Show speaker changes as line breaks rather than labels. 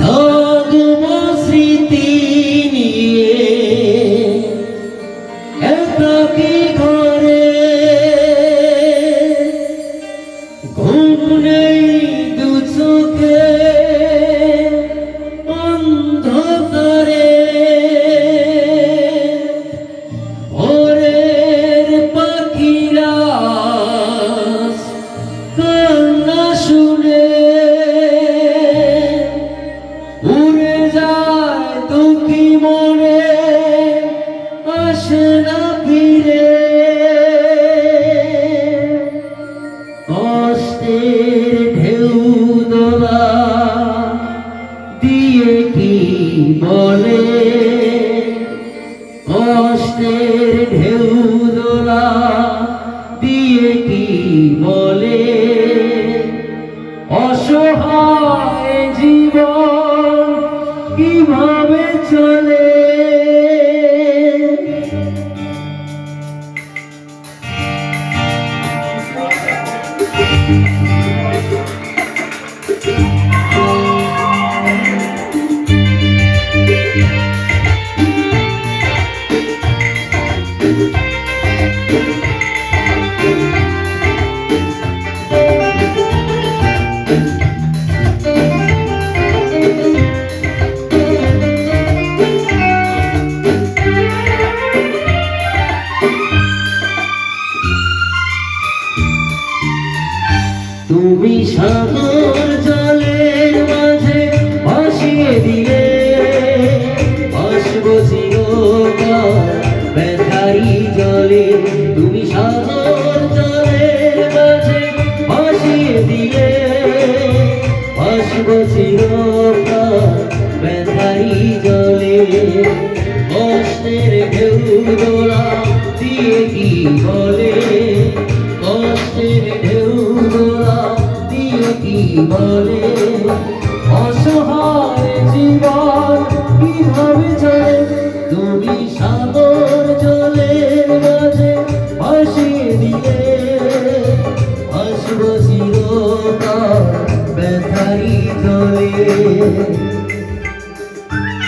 নগ্ন স্মৃতি নিয়ে একাকী ঘরে ঘুম নেই দু চোখে অন্ধকারে ভোরের পাখিরা কান্না শুনে উড়ে যায় দুঃখী মনে আসে না ফিরে কষ্টের ঢেউ দোলা দিয়ে কি বলে কষ্টের ঢেউ দোলা দিয়ে কি বলে অসহায় জীবন কিভাবে চলে তুমি সাগর জলের মাঝে ভাসিয়ে দিলে ভাসবো চিরকাল ব্যথারি জলে তুমি সাগর জলের মাঝে ভাসিয়ে দিলে ভাসবো চিরকাল ব্যথারি জলে কষ্টের ঢেউ দোলা দিয়ে কি বলে কষ্টের ঢেউ দোলা দিয়ে কি বলে অসহায় জীবন কিভাবে চলে তুমি সাগর জলের মাঝে ভাসিয়ে দিলে ভাসবো চিরকাল ব্যথারি জলে